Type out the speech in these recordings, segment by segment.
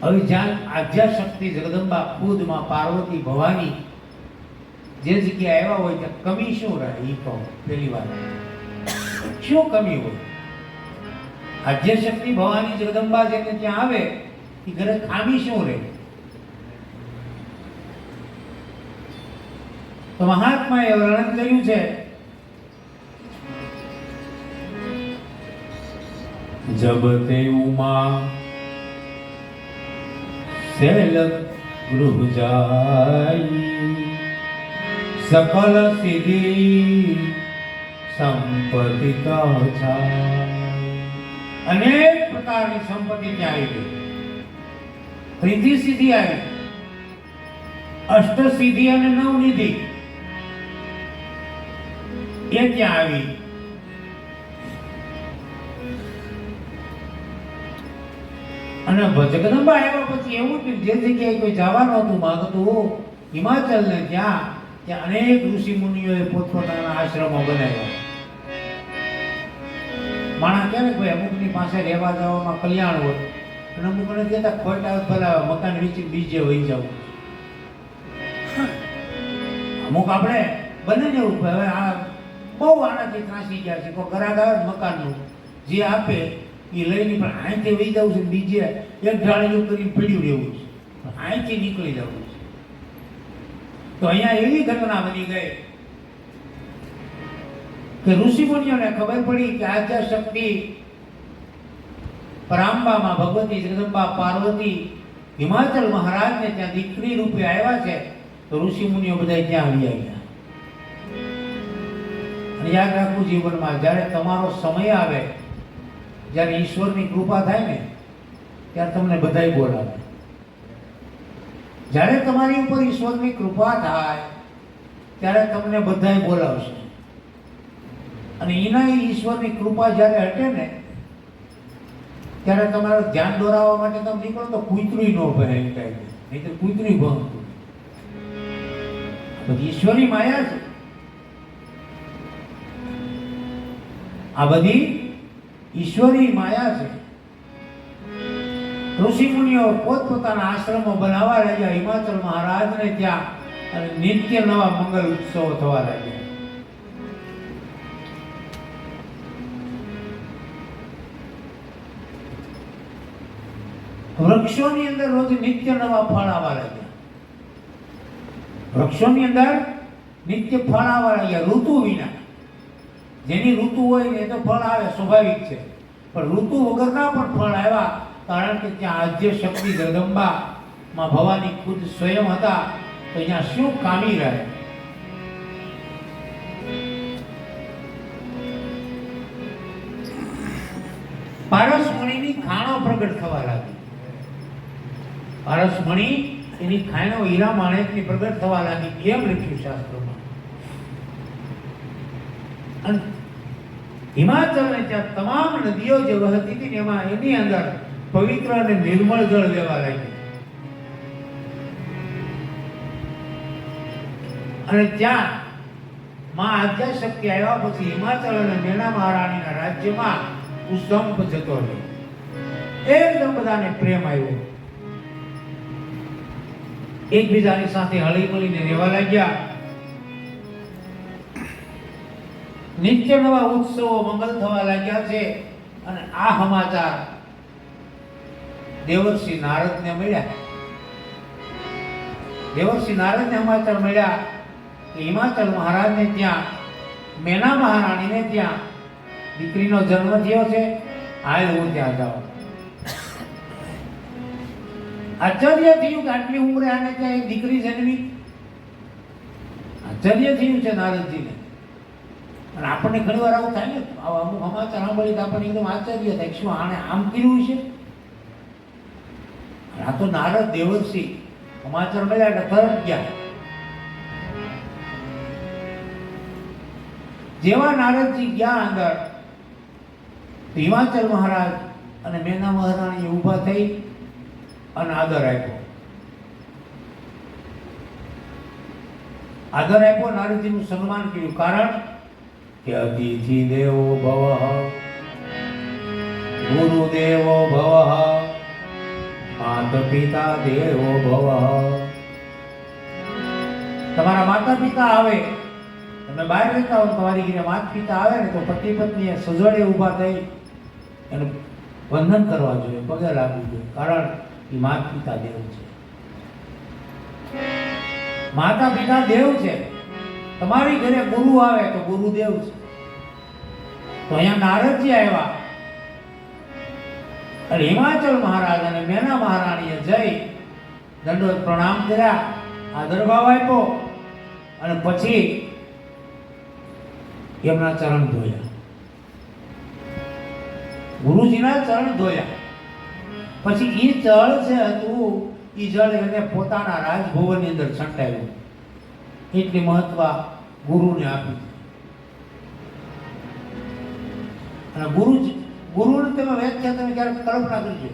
હવે જ્યાં આદ્યા શક્તિ જગદંબા ખુદ માં પાર્વતી ભવાની જે જગ્યાએ આવ્યા હોય ત્યાં કમી શું રહે એ કહો. પહેલી વાત શું કમી હોય? આદ્ય શક્તિ ભવાની જગદંબા જેને ત્યાં આવે એ ઘરે ખામી શું રહે? તો મહાત્માએ વર્ણન કર્યું છે, જબ તે ઉમા શૈલ ગૃહ જાઈ સકલ સિદ્ધિ સંપત્તિ કા. અનેક પ્રકારની સંપત્તિ ત્યાં આવી ગઈ. રિદ્ધિ સિદ્ધિ આવી, અષ્ટ સિદ્ધિ અને નવ નિધિ એ ત્યાં આવી. અને જગદંબા આવ્યા પછી એવું કે જે જગ્યાએ કોઈ જવાનું હતું માંગતું હિમાચલ ને ત્યાં અનેક ઋષિ મુનિઓએ પોતપોતાના આશ્રમો બનાવ્યા. માણસ કહે ને કોઈ અમુકની પાસે રહેવા જવામાં કલ્યાણ હોય અને અમુકને કહેતા ખોટા ભલા મકાન વેચી બીજે વહી જવું. અમુક આપણે બને જવું હવે આ બહુ આનાથી ત્રાસી ગયા છે. કોઈ ઘરાક આવે મકાનનું જે આપે એ લઈને પણ અહીંથી વહી જવું છે, બીજે એક ઢાળીયું કરીને પડ્યું રહેવું છે, અહીંથી નીકળી જવું છે. તો અહીંયા એવી ઘટના બની ગઈ કે ઋષિ મુનિઓને ખબર પડી કે આદ્ય શક્તિ પરાંબામાં ભગવતી જગદંબા પાર્વતી હિમાચલ મહારાજને ત્યાં દીકરી રૂપે આવ્યા છે. તો ઋષિ મુનિઓ બધા ત્યાં આવી ગયા. અને યાદ રાખવું જીવનમાં જ્યારે તમારો સમય આવે, જ્યારે ઈશ્વરની કૃપા થાય ને ત્યારે તમને બધાય બોલાવે. જ્યારે તમારી ઉપર ઈશ્વરની કૃપા થાય ત્યારે તમને બધાય બોલાવશે. અને એના ઈશ્વરની કૃપા જ્યારે હટે ને ત્યારે તમારે ધ્યાન દોરાવવા માટે તમે નીકળો તો કૂતરું ન ભરે, નહીં તો કૂતરું ભણતું. બધી ઈશ્વરની માયા છે. આ બધી ઈશ્વરી માયા છે. ઋષિ મુનિઓ પોતપોતાના આશ્રમો બનાવવા લાગ્યા હિમાચલ મહારાજને ત્યાં, અને નિત્ય નવા મંગલ ઉત્સવો થવા લાગ્યા. વૃક્ષોની અંદર રોજ નિત્ય નવા ફળ આવવા લાગ્યા. વૃક્ષોની અંદર નિત્ય ફળ આવવા લાગ્યા ઋતુ વિના. જેની ઋતુ હોય ને એ તો ફળ આવે, સ્વાભાવિક છે. પણ ઋતુ વગરના પણ ફળ આવ્યા, કારણ કે ત્યાં આદ્ય શક્તિ જગદંબા માં ભવાની ખુદ સ્વયં હતા. તો અહીંયા શું કામી રહે? પારસમણીની ખાણો પ્રગટ થવા લાગી. પારસમણી એની ખાણો હીરા માણેકની પ્રગટ થવા લાગી. એમ લખ્યું શાસ્ત્રોમાં. અને હિમાચલને ત્યાં તમામ નદીઓ જે વહતી હતી એમાં એની અંદર પવિત્ર અને નિર્મળ જળ લેવા લાગ્યું. અને ત્યાં માં આદ્યા શક્તિ આવ્યા પછી હિમાચલ અને મેના મહારાણીના રાજ્યમાં ઉષ્ણપ જતો રહ્યો. એકદમ બધાને પ્રેમ આવ્યો. એકબીજાની સાથે હળી મળીને રહેવા લાગ્યા. નિત્ય નવા ઉત્સવો મંગલ થવા લાગ્યા છે. અને આ સમાચાર દેવર્ષિ નારદને મળ્યા. દેવર્ષિ નારદને સમાચાર મળ્યા કે હિમાચલ મહારાજને ત્યાં મેના મહારાણીને ત્યાં દીકરીનો જન્મ થયો છે, હાલ હું ત્યાં જાઉં. આશ્ચર્ય થયું કે આટલી ઉંમરે આને ત્યાં એક દીકરી જન્મી. આશ્ચર્ય થયું છે નારદજીને. અને આપણને ઘણી વાર આવું થાય ને, અમુક સમાચાર સાંભળી તો આપણને એકદમ આશ્ચર્ય થાય, શું આને આમ કર્યું છે? આ તો નારદ દેવર્ષિ સમાચાર મળ્યા એટલે તરત ગયા. જેવા નારદજી ગયા અંદર, હિમાચલ મહારાજ અને મેના મહારાણી ઊભા થઈ અને આદર આપ્યો. આદર આપ્યો, નારદજીનું સન્માન કર્યું. કારણ કે અતિથિ દેવો ભવઃ, ગુરુ દેવો ભવઃ, માત પિતા દેવો ભવ. તમારા માતા પિતા આવે, તમે બહાર રહેતા હો, તમારી ઘરે માતા પિતા આવે ને તો પતિ પત્ની સજોડે ઊભા થઈ એનું વંદન કરવા જોઈએ, પગે લાગવું જોઈએ, કારણ એ માતા પિતા દેવ છે. માતા પિતા દેવ છે. તમારી ઘરે ગુરુ આવે તો ગુરુદેવ છે. તો અહીંયા નારદજી આવ્યા અને હિમાચલ મહારાજ અને મેના મહારાણીએ જઈ દંડવત પ્રણામ કર્યા, આદરભાવ આપ્યો અને પછી એમના ચરણ ધોયા, ગુરુજીના ચરણ ધોયા. પછી એ જળ છે હતું એ જળ એને પોતાના રાજભવનની અંદર છંટાયું. એટલી મહત્વ ગુરુને આપી. અને ગુરુને તમે વ્યાખ્યા તમે ક્યારેક કલ્પના કરજો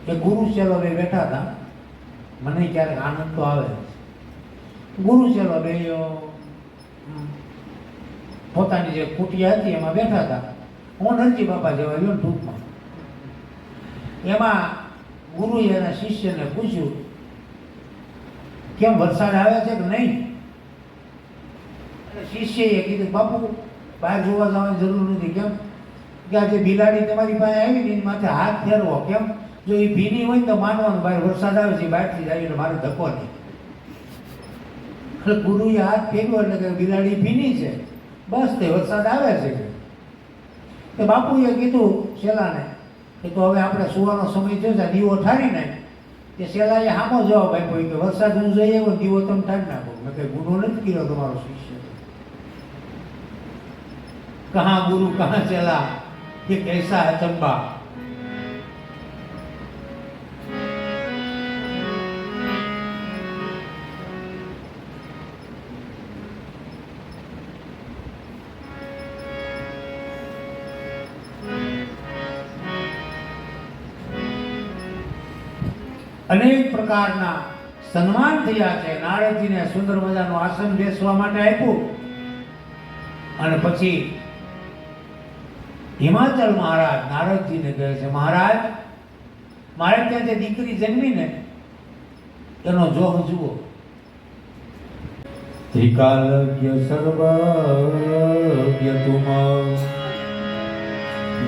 કે ગુરુ ચેલો બે બેઠા હતા. મને ક્યારેક આનંદ તો આવે. ગુરુ ચેલો બે પોતાની જે કુટિયા હતી એમાં બેઠા હતા. હું નરજી બાપા જેવા ગયો ટૂંકમાં. એમાં ગુરુએ એના શિષ્યને પૂછ્યું કેમ વરસાદ આવે છે કે નહીં? શિષ્યએ કીધું બાપુ બહાર જોવા જવાની જરૂર નથી. કેમ કે આ જે બિલાડી તમારી પાસે આવી ને એની માથે હાથ ફેરવો. કેમ? જો એ ભીની હોય તો માનવાનું બહાર વરસાદ આવે છે, બહારથી જાય એટલે મારે ધક્કો નહીં. એટલે ગુરુએ હાથ ફેરવો એટલે કે બિલાડી ભીની છે, બસ તે વરસાદ આવે છે. કે બાપુએ કીધું શેલાને કે તો હવે આપણે સુવાનો સમય થયો છે, દીવો ઠારી નાખ. કે શેલાએ સામો જવાબ આપ્યો કે વરસાદ હું જઈ આવ્યો, દીવો તમે ઠારી નાખો. મેં કંઈ ગુનો નથી કર્યો તમારો શિષ્ય. કહા ગુરુ કહા ચલા ये कैसा है चंबा. અનેક પ્રકારના સન્માન થયા છે. નારદજીને સુંદર મજાનું આસન બેસવા માટે આપ્યું અને પછી હિમાચલ મહારાજ નારદજીને કહે છે મહારાજ મારે ત્યાં જે દીકરી જન્મી ને એનો જોહ જુઓ. ત્રિકાલજ્ઞ સર્વજ્ઞ તુમ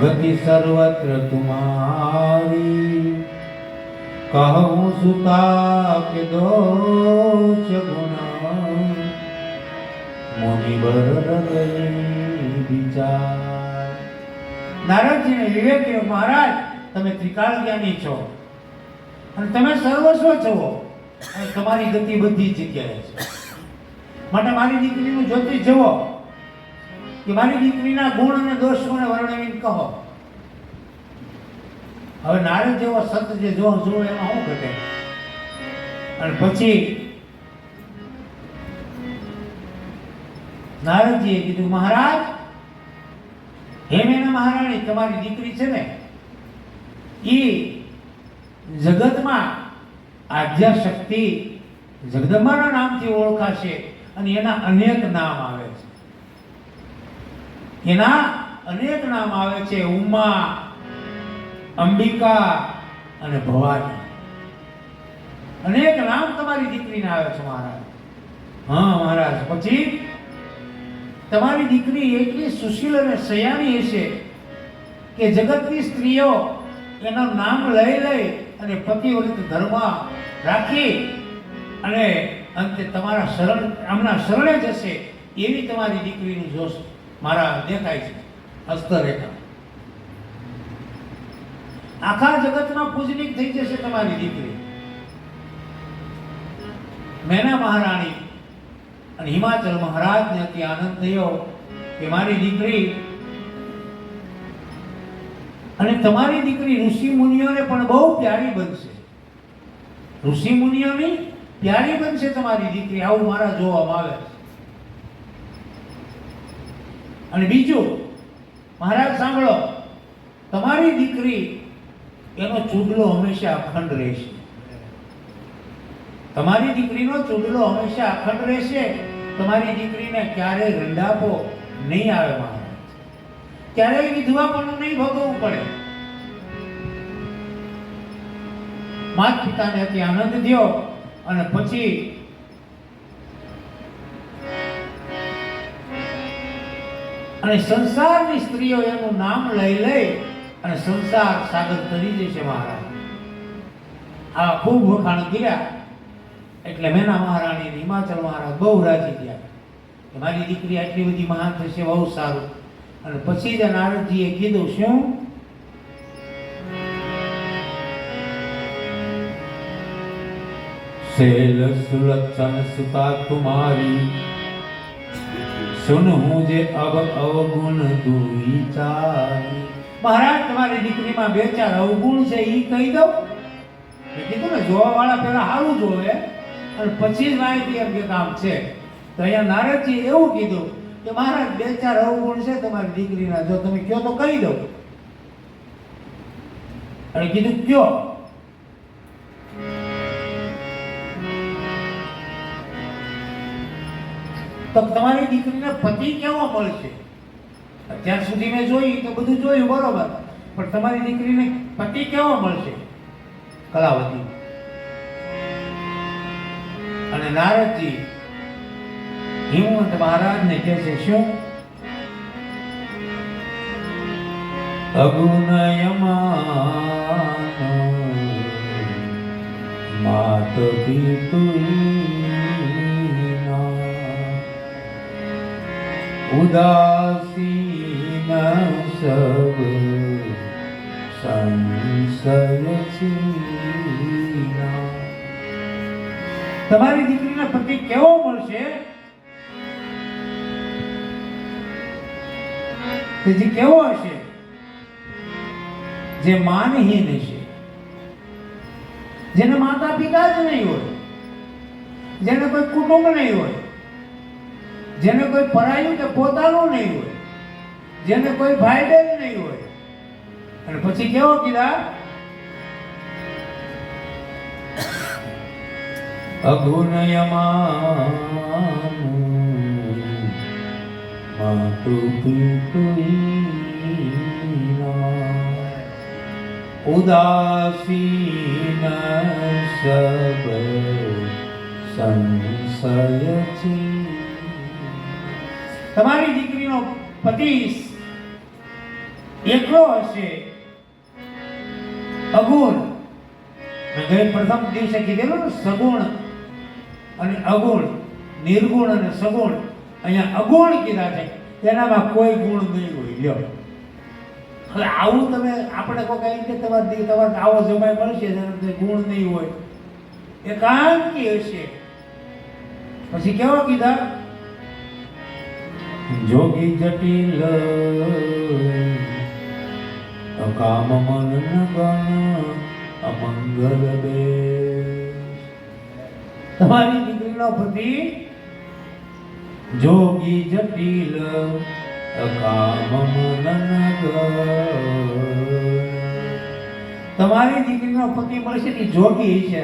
ગતિ સર્વત્ર તુમારી કહું સુતા કે દોષ ગુણ મુનિબર વિચાર. નારદજીને વિવેક થયો મહારાજ તમે ત્રિકાળ જ્ઞાની છો અને તમે સર્વસ્વ છો અને તમારી ગતિ બધી જગ્યાએ છે. માટે મારી દીકરીનું જ્યોતિષ જુઓ કે મારી દીકરીના ગુણ અને દોષોને વર્ણવીને કહો. હવે નારદ જેવો સંત જે જો એમાં શું ઘટે. અને પછી નારદજીએ કીધું મહારાજ હે મેના મહારાણી તમારી દીકરી છે ને એ જગતમાં આદ્યા શક્તિ જગદંબાના નામથી ઓળખાશે અને એના અનેક નામ આવે છે. એના અનેક નામ આવે છે ઉમા, અંબિકા અને ભવાની. અનેક નામ તમારી દીકરીને આવે છે મહારાજ. હા મહારાજ પછી તમારી દીકરી એટલી સુશીલ અને સયાની હશે કે જગતની સ્ત્રીઓ એનું નામ લઈ લઈ અને પતિવ્રત ધર્મ રાખી અને અંતે તમારા આમના શરણે જશે એવી તમારી દીકરીનું જોશ મારા દેખાય છે. હસ્તરેખા આખા જગતમાં પૂજનીક થઈ જશે તમારી દીકરી. મેના મહારાણી અને હિમાચલ મહારાજને અતિ આનંદ થયો કે મારી દીકરી અને તમારી દીકરી ઋષિ મુનિઓને પણ બહુ પ્યારી બનશે. ઋષિ મુનિઓની પ્યારી બનશે તમારી દીકરી. આવું મારા જોવામાં આવે છે. અને બીજું મહારાજ સાંભળો તમારી દીકરી એનો ચૂડલો હંમેશા અખંડ રહેશે. તમારી દીકરીનો ચૂડલો હંમેશા અખંડ રહેશે. તમારી દીકરીને ક્યારેય રંડાપો નહીં આવે મહારાજ. ક્યારેય વિધવા પણ નહીં ભોગવવું પડે. માતા પિતાને અતિ આનંદ થયો અને પછી અને સંસારની સ્ત્રીઓ એનું નામ લઈ લઈ અને સંસાર સાગર તરી જશે મહારાજ. આ ખૂબ વખાણ કર્યા એટલે મેના મહારાણી હિમાચલ મહારાજ બહુ રાજી થયા કે મારી દીકરી આટલી બધી મહાન થશે, બહુ સારું. અને પછી જ નારદજીએ કીધું શું? શૈલ સુલક્ષણ સુતા કુમારી સુન હું જે અવગુણ દુઈ ચારી. મહારાજ તમારી દીકરીમાં બે ચાર અવગુણ છે એ કહી દઉં. મેં કીધું ને જોવા વાળા પેલા સારું જોવે અને પછી જ માહિતી એમ કે કામ છે. તો અહીંયા નારદજી એવું કીધું કે મહારાજ બે ચાર અવગુણ છે તમારી દીકરીના, જો તમે કયો તો કહી દઉં. અને કીધું કયો? તો તમારી દીકરીને પતિ કેવો મળશે? અત્યાર સુધી મેં જોયું તો બધું જોયું બરોબર, પણ તમારી દીકરીને પતિ કેવો મળશે? કલાવતી. અને નારદજી હિમવંત મહારાજને કહે છે શું? અગુણયમાન માત પિતુના ઉદાસીન સબ સંશય ચીના. તમારી દીકરીના પતિ કેવો મળશે? કે જે કેવો હશે? જે માનહીન હશે, જેને માતા પિતા જ નહીં હોય, જેને કોઈ કુટુંબ નહીં હોય, જેને કોઈ પરાયું કે પોતાનું નહીં હોય, જેને કોઈ ભાઈ બહેન નહીં હોય. અને પછી કેવો કીધા? અગુણયમાન માતુ પિતુના ઉદાસીન સબ સંશય ચી. તમારી દીકરીનો પતિ એકલો હશે, અગુણ. મેં ગઈ પ્રથમ દિવસે કીધેલું ને સગુણ અને અગુણ, નિર્ગુણ અને સગુણ. અહીંયા અગુણ કીધા છે, તેનામાં કોઈ ગુણ નહીં હોય. લ્યો હવે આવું તમે આપણે કોઈ કઈ કે તમારે આવો જમાઈ મળશે જેને ગુણ નહીં હોય, એકાંકી હશે. પછી કેવા કીધા? જોગી જટિલ અકામ મન ગણ અમંગલ બે. તમારી દીકરીનો પતિ જોગી જટિલ અકામ મન ગણ. તમારી દીકરીનો પતિ મળશે કે જોગી હશે,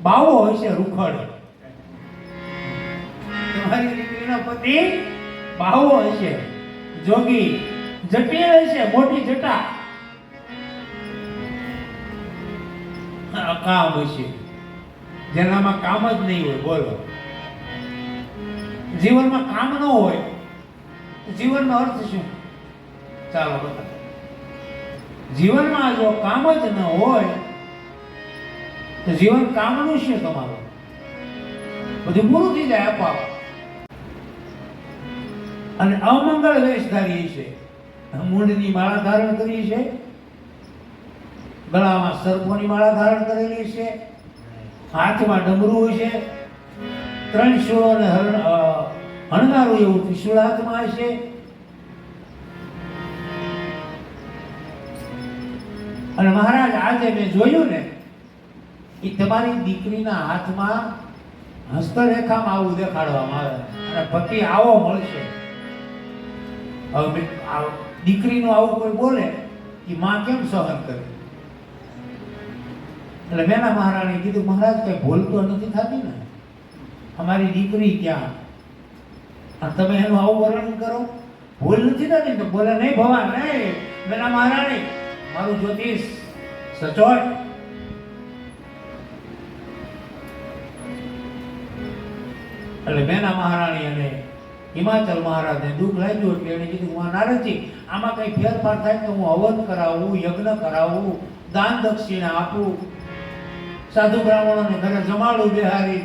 બાવો હશે, રૂખડ. તમારી દીકરીનો પતિ બાવો હશે, જોગી, જટિલ હશે, મોટી જટા, કામ હશે, જેનામાં કામ જ નહીં હોય. બોલો, જીવનમાં કામ ન હોય જીવનનો અર્થ શું? ચાલો બતા. જીવનમાં જો કામ જ ન હોય તો જીવન કામનું શું? તમારું બધું પૂરું થઈ જાય આપોઆપ. અને અમંગળ વેશધારી છે, મૂંડની માળા ધારણ કરી છે, ગળામાં સર્પોની માળા ધારણ કરેલી છે, હાથમાં ડમરું છે, ત્રણ શૂળો ને હણગારું એવું ત્રિશૂળ હાથમાં હશે. અને મહારાજ આજે મેં જોયું ને એ તમારી દીકરીના હાથમાં હસ્તરેખામાં આવું દેખાડવામાં આવે અને પતિ આવો મળશે. હવે દીકરીનું આવું કોઈ બોલે એ માં કેમ સહન કરે? એટલે મેના મહારાણી કીધું, મહારાજ કઈ ભૂલ તો નથી થતી ને? અમારી દીકરી ક્યાં અને તમે એનું આવું વર્ણન કરો? ભૂલ નથી થતી ને? તો બોલે નહીં ભવા નહીં મેના મહારાણી, મારું જ્યોતિષ સચોટ એટલે મેના મહારાણી અને હિમાચલ મહારાજને દુઃખ લાગ્યું એટલે એણે કીધું હું નારદજી આમાં કંઈ ફેરફાર થાય તો હું હવન કરાવું, યજ્ઞ કરાવું, દાન દક્ષિણા આપું, સાધુ બ્રાહ્મણોને ઘરે જમાડું બેહારી.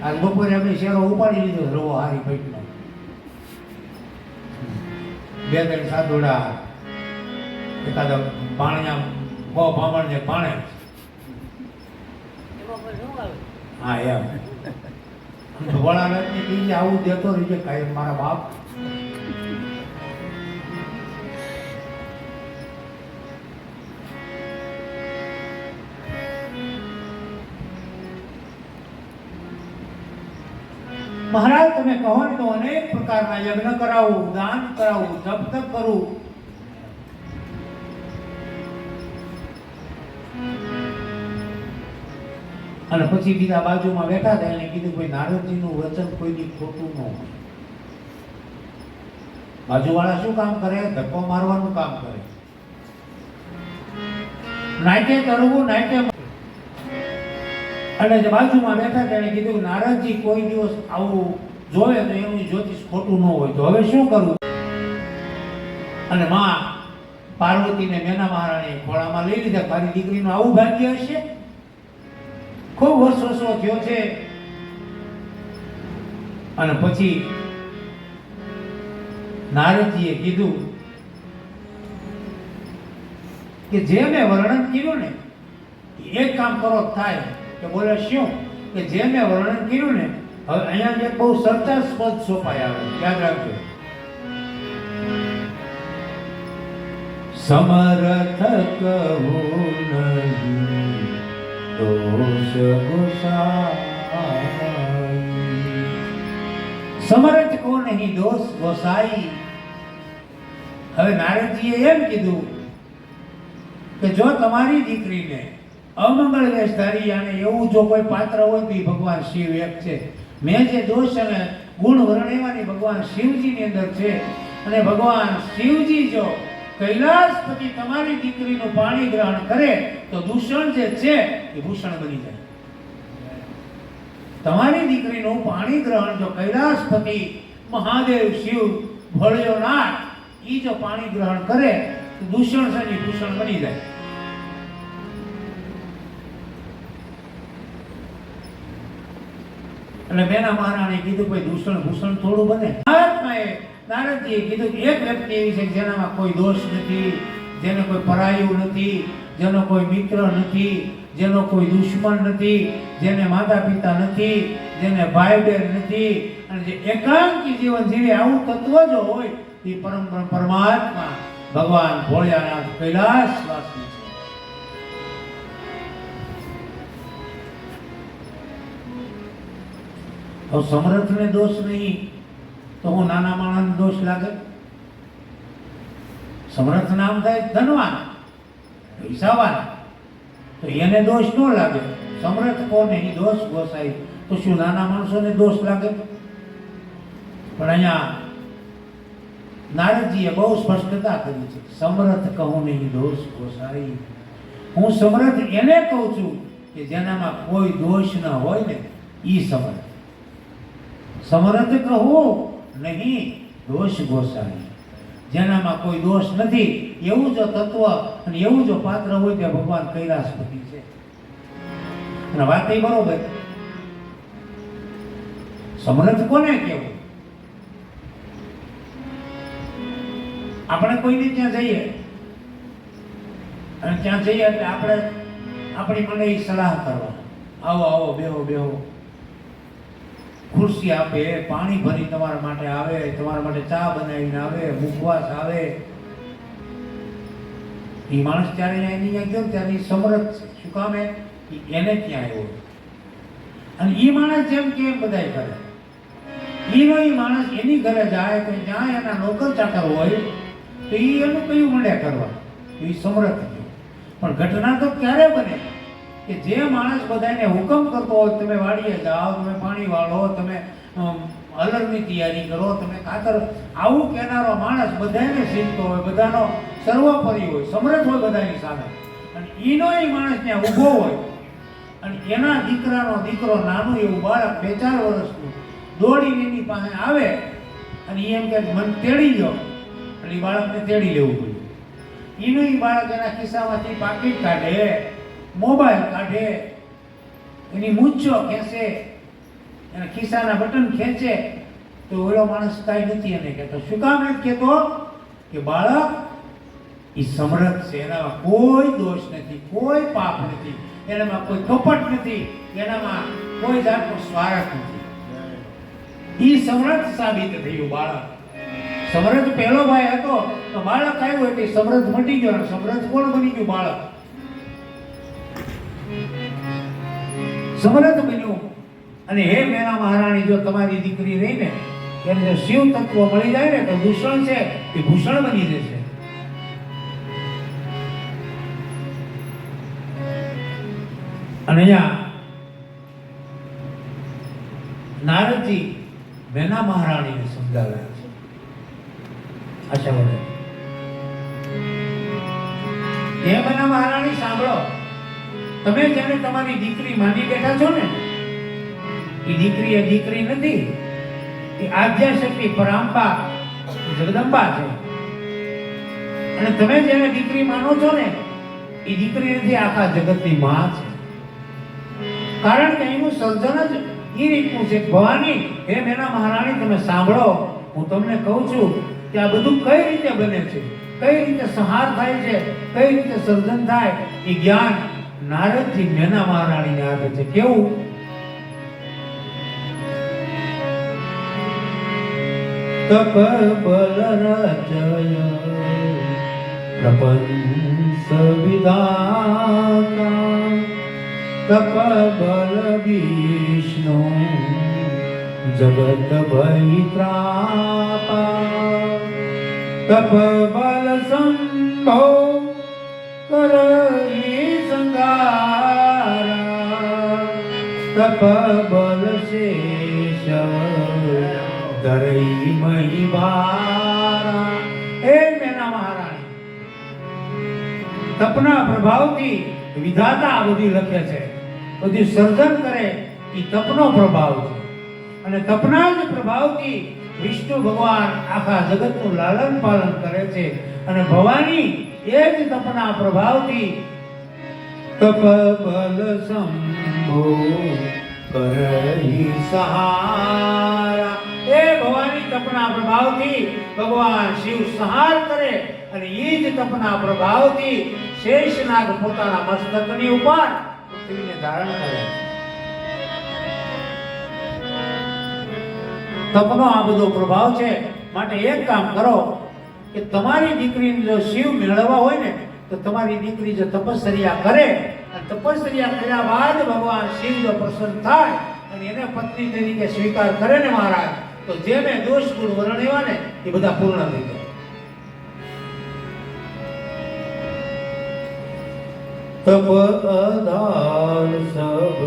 આજ બપોરે અમે શેરો ઉપાડી લીધો રવો હારી પેટનો, 2-3 સાધુડા, એકાદા પાણિયા ભામણને પાણે. હા એમ વડાને કીધે આવું દેતો રહીએ કાંઈ મારા બાપ. મહારાજ તમે કહો ને તો અનેક પ્રકારના યજ્ઞ કરાવું, દાન કરાવું, જપ તપ કરું. અને પછી બીજા બાજુમાં બેઠા હતા એને કીધું ભાઈ નારદજીનું વચન કોઈની ખોટું ન હોય. બાજુવાળા શું કામ કરે? ધક્કો મારવાનું કામ કરે. નાટ્ય કરવું, નાટ્ય. અને જે બાજુમાં બેઠા હતા એને કીધું નારદજી કોઈ દિવસ આવું જોવે તો એનું જ્યોતિષ ખોટું ન હોય. તો હવે શું કરવું? અને માં પાર્વતીને મેના મહારાણી ખોળામાં લઈ લીધા. મારી દીકરીનું આવું ભાગ્ય હશે. ખૂબ વર્ષો થયો છે. અને પછી નારદજીએ કીધું કે જે મેં વર્ણન કર્યું ને એક કામ કરો થાય. કે બોલે શું? કે જે મેં વર્ણન કર્યું ને હવે અહીંયા એક બહુ ચર્ચાસ્પદ સોપાઈ આવે, યાદ રાખજો. સમર્થ કહું નહીં દોષ ગોસાઈ. સમર્થ કો નહીં દોષ ગોસાઈ. હવે નારદજીએ એમ કીધું કે જો તમારી દીકરીને અમંગળ વેશ ધારી અને એવું જો કોઈ પાત્ર હોય તો એ ભગવાન શિવ એક છે. મેં જે દોષ અને ગુણ વર્ણવવાની ભગવાન શિવજીની અંદર છે. અને ભગવાન શિવજી જો કૈલાસપતિ તમારી દીકરીનું પાણી ગ્રહણ કરે તો દૂષણ જે છે એ ભૂષણ બની જાય. તમારી દીકરીનું પાણી ગ્રહણ જો કૈલાસપતિ મહાદેવ શિવ ભોળિયોનાથ ઈ જો પાણી ગ્રહણ કરે તો દૂષણ છે એ ભૂષણ બની જાય. એટલે મેના મહારાણી કીધું ભાઈ દૂષણ ભૂષણ થોડું બને. મહાત્માએ નારદજીએ કીધું એક વ્યક્તિ એવી છે જેનામાં કોઈ દોષ નથી, જેને કોઈ પરાયું નથી, જેનો કોઈ મિત્ર નથી, જેનો કોઈ દુશ્મન નથી, જેને માતા પિતા નથી, જેને ભાઈ બહેન નથી, અને જે એકાંકી જીવન જીવે આવું તત્વ જો હોય એ પરમાત્મા ભગવાન ભોળિયાનાથ કૈલાસવાસી છે. તો સમર્થને દોષ નહીં તો હું નાના માણસને દોષ લાગે? સમર્થ નામ થાય ધનવાન, પૈસાવાન, તો એને દોષ ન લાગે. સમર્થ કોને એ દોષ ગોસાઈ, તો શું નાના માણસોને દોષ લાગે? પણ અહીંયા નારદજીએ બહુ સ્પષ્ટતા કરી છે. સમર્થ કહું નહીં દોષ ગોસાઈ. હું સમર્થ એને કહું છું કે જેનામાં કોઈ દોષ ન હોય ને ઈ સમર્થ. સમર્થ કહું નહીં દોષ ગોસાઈ. જેનામાં કોઈ દોષ નથી એવું જો તત્વ અને એવું જો પાત્ર હોય તે ભગવાન કૈલાસપતિ છે. અને વાત એ બરોબર. સમર્થ કોને કહેવું? આપણે કોઈને ત્યાં જઈએ અને ત્યાં જઈએ એટલે આપણે આપણી મને સલાહ કરવા, આવો આવો બેહો બેહો, ખુરશી આપે, પાણી ભરી તમારા માટે આવે, તમારા માટે ચા બનાવીને આવે, મુખવાસ આવે. એ માણસ ત્યારે એની ત્યાં ગયો ત્યારે સમર્થ છે. શું કામ? એને ત્યાં આવ્યો. અને એ માણસ જેમ કે એમ બધાય કરે. એનો એ માણસ એની ઘરે જાય તો જ્યાં એના નોકર ચાકર હોય તો એ એનું કયું મંડે કરવા, એ સમર્થ છે. પણ ઘટના તો ક્યારે બને કે જે માણસ બધાને હુકમ કરતો હોય તમે વાડીએ જાઓ, તમે પાણી વાળો, તમે અલગની તૈયારી કરો, તમે ખાતર, આવું કહેનારો માણસ બધાને શીખતો હોય, બધાનો સર્વોપરી હોય, સમર્થ હોય બધાની સામે, અને એનો એ માણસ ત્યાં ઊભો હોય અને એના દીકરાનો દીકરો નાનું એવું બાળક 2-4 વર્ષનું દોડીને એની પાસે આવે અને એમ કે મને તેડી લો, અને એ બાળકને તેડી લેવું પડ્યું. એનું એ બાળક એના ખિસ્સામાંથી પાકીટ કાઢે, મોબાઈલ કાઢે, એની મૂંછો ખેંચે, એના ખિસ્સાના બટન ખેંચે, તો ઓલો માણસ કાંઈ નથી એને કહેતો. શું કામ નથી કહેતો? કે બાળક એ સમર્થ છે, એનામાં કોઈ દોષ નથી, કોઈ પાપ નથી, એનામાં કોઈ કપટ નથી, એનામાં કોઈ જાતનો સ્વાર્થ નથી. ઈ સમર્થ સાબિત થયું બાળક. સમર્થ પહેલો ભાઈ હતો તો બાળક આવ્યો એટલે સમર્થ મટી ગયો, અને સમર્થ કોણ બની ગયું? બાળક સમર્થ બન્યું. અને હે મેના મહારાણી, જો તમારી દીકરી રહીને એને જો શિવ તત્વ મળી જાય ને તો દૂષણ છે એ ભૂષણ બની જશે. અને અહીંયા નારદજી મેના મહારાણીને સમજાવે છે. આશા વડે હે મેના મહારાણી સાંભળો, તમે જેને તમારી દીકરી માની બેઠા છો ને, એ દીકરી એ દીકરી નથી, એ આદ્યશક્તિ પરાંબા જગદંબા છે. અને તમે જેને દીકરી માનો છો ને, એ દીકરી નથી, આખા જગતની માં છે. કારણ કે એનું સર્જન જ એ રીતનું છે. ભવાની હે મેના મહારાણી, તમે સાંભળો, હું તમને કહું છું કે આ બધું કઈ રીતે બને છે, કઈ રીતે સંહાર થાય છે, કઈ રીતે સર્જન થાય, એ જ્ઞાન નારદજી મેના મહારાણીને આપે છે. કેવું? તપ બલ રચય પ્રપંચ વિધાતા, તપ બલ વિષ્ણુ જગત ભય ત્રાપા, તપ બલ સંભો કરઈ સંગારા, તપ બલ શેષ ધરઈ મહી ભારા. હે મેના મહારાણી, તપના પ્રભાવથી વિધાતા આ બધી લખે છે, બધી સર્જન કરે એ તપનો પ્રભાવ છે. અને તપના જ પ્રભાવથી વિષ્ણુ ભગવાન આખા જગતનું લાલન પાલન કરે છે. અને ભવાની એ જ તપના પ્રભાવથી તપ બલ સંભો કરઈ સહારા. એ ભવાની તપના પ્રભાવથી ભગવાન શિવ સંહાર કરે, અને એ જ તપના પ્રભાવથી શેષનાગ પોતાના મસ્તકની ઉપર પૃથ્વીને ધારણ કરે. તપનો આ બધો પ્રભાવ છે. માટે એક કામ કરો કે તમારી દીકરીને જો શિવ મેળવવા હોય ને, તો તમારી દીકરી જો તપસ્યા કરે, અને તપસ્યા કર્યા બાદ ભગવાન શિવ જો પ્રસન્ન થાય અને એને પત્ની તરીકે સ્વીકાર કરે ને મહારાજ, તો જે મેં દોષ ગુણ વર્ણવ્યા ને એ બધા પૂર્ણ થઈ જાય. તપ આધાર સબ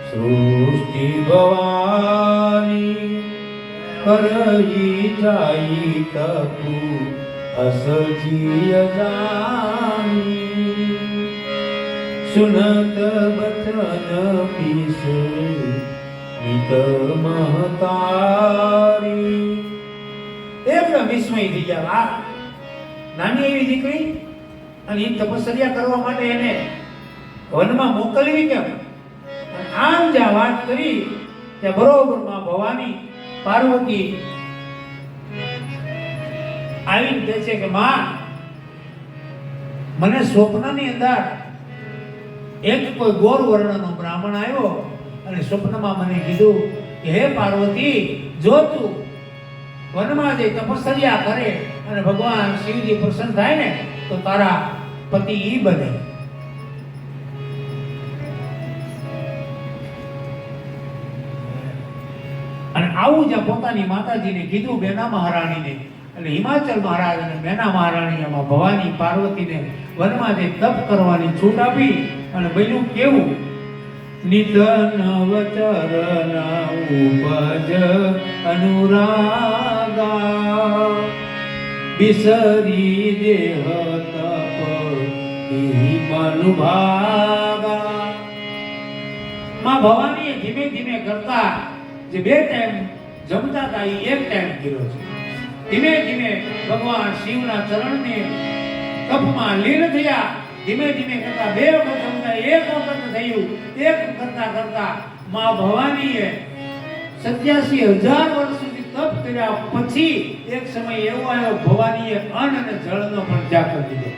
સૃષ્ટિ ભવાની, કરઈ જાય તપુ અસજીય જાની, સુનત બચન પીસ મિત મહતારી. એકદમ વિસ્મય થઈ ગયા. આ નાની એવી દીકરી, અને એ તપસ્યા કરવા માટે એને વનમાં મોકલવી કેમ? આમ જ્યાં વાત કરી ત્યાં બરોબર માં ભવાની પાર્વતી આવીને કહે છે કે માં, મને સ્વપ્નની અંદર એક કોઈ ગોર વર્ણનો બ્રાહ્મણ આવ્યો અને સ્વપ્નમાં મને કીધું કે હે પાર્વતી, જો તું વનમાં જઈ તપસ્યા કરે અને ભગવાન શિવજી પ્રસન્ન થાય ને, તો તારા પતિ ઈ બને. અને આવું જ્યાં પોતાની માતાજીને કીધું મેના મહારાણીને, એટલે હિમાચલ મહારાજ અને મેના મહારાણી એમાં ભવાની પાર્વતીને વનમાં જઈ તપ કરવાની છૂટ આપી. અને બન્યું કેવું? નિત નવચરણ ઉપજ અનુરાગા, બિસરી દેહ તપ મનુભાગા. માં ભવાનીએ ધીમે ધીમે કરતા જે 2 ટાઈમ જમતા હતા એ 1 ટાઈમ કર્યો છે. ધીમે ધીમે ભગવાન શિવના ચરણને કપમાં લીન થયા. ધીમે ધીમે કરતા 2 વખત જમતા 1 વખત થયું. 1 કરતા કરતા માં ભવાનીએ 87,000 વર્ષ સુધી તપ કર્યા પછી એક સમય એવો આવ્યો ભવાનીએ અન્ન અને જળનો પણ ત્યાગ કરી દીધો.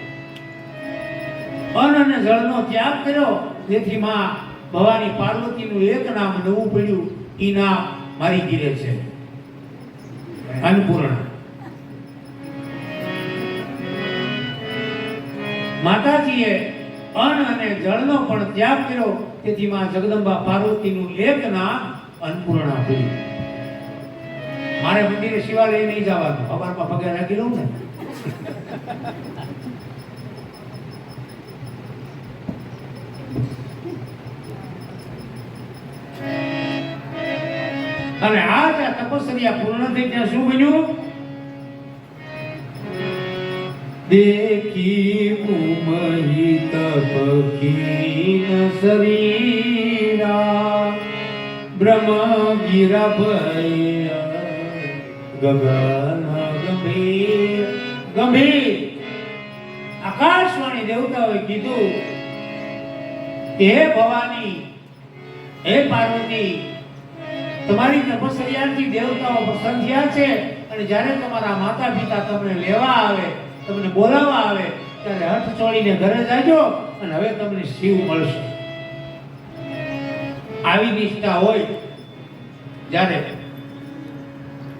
અન્ન અને જળનો ત્યાગ કર્યો તેથી માં ભવાની પાર્વતીનું એક નામ નવું પડ્યું. ઈ નામ મારી ગીરે છે, અન્નપૂર્ણા. માતાજીએ અન્ન અને જળનો પણ ત્યાગ કર્યો તેથી માં જગદંબા પાર્વતીનું એક નામ અન્નપૂર્ણા પડ્યું. મારે મંદિરે શિવાલય નહીં જવાનું, સવારમાં પગે રાખી લઉં ને. અને આ તપસ્યા પૂર્ણ થઈ ત્યાં શું બન્યું? દેખી મુમહી તપખીન શરીરા બ્રહ્મ ગિરા ભૈયા ગગન ગંભીર. ગંભીર આકાશવાણી દેવતાઓએ કીધું કે હે ભવાની, હે પાર્વતી, તમારી તપસ્યાથી દેવતાઓ પ્રસન્ન થયા છે અને જ્યારે તમારા માતા પિતા તમને લેવા આવે, તમને બોલાવવા આવે ત્યારે હઠ છોડીને ઘરે જાજો અને હવે તમને શિવ મળશે. આવી નિષ્ઠા હોય જ્યારે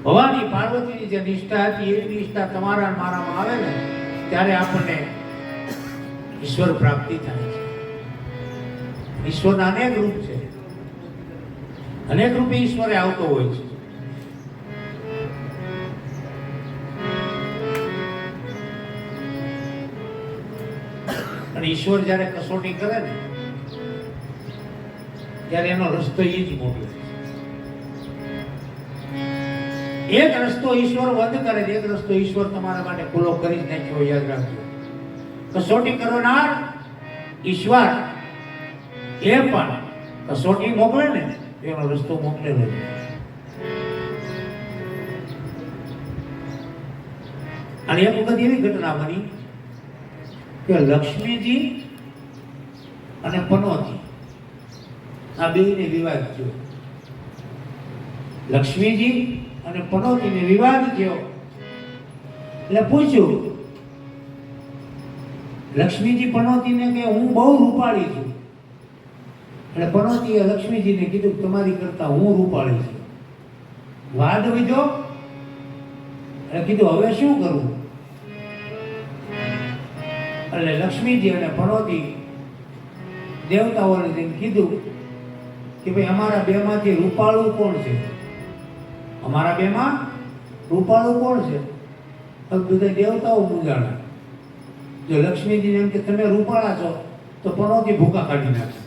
ભવાની પાર્વતીની જે નિષ્ઠા હતી એવી નિષ્ઠા તમારા મારામાં આવે ને ત્યારે આપણને ઈશ્વર પ્રાપ્તિ થાય છે. ઈશ્વરના અનેક રૂપ છે, અનેક રૂપે ઈશ્વરે આવતો હોય છે. અને ઈશ્વર જ્યારે કસોટી કરે ને ત્યારે એનો રસ્તો એ જ મોકલે. એક રસ્તો ઈશ્વર બંધ કરે છે, એક રસ્તો ઈશ્વર તમારા માટે ખુલ્લો કરી જ નાખ્યો. યાદ રાખજો, કસોટી કરનાર ઈશ્વર એ પણ કસોટી મોકલે ને એનો રસ્તો મોકલેલો છે. અને એક વખત એવી ઘટના બની કે લક્ષ્મીજી અને પનોતી આ બેયને વિવાદ થયો. લક્ષ્મીજી અને પનોતીને વિવાદ થયો એટલે પૂછ્યું લક્ષ્મીજી પનોતીને કે હું બહુ રૂપાળી છું. એટલે પનોતીએ લક્ષ્મીજીને કીધું તમારી કરતા હું રૂપાળી છું. વાદ વધ્યો એટલે કીધું હવે શું કરવું? એટલે લક્ષ્મીજી અને પનોતી દેવતાઓને કીધું કે ભાઈ અમારા બેમાંથી રૂપાળું કોણ છે? અમારા બેમાં રૂપાળું કોણ છે? બધા દેવતાઓ મૂંઝાણા. જો લક્ષ્મીજીને એમ કે તમે રૂપાળા છો તો પનોતી ભૂકા કાઢી નાખે.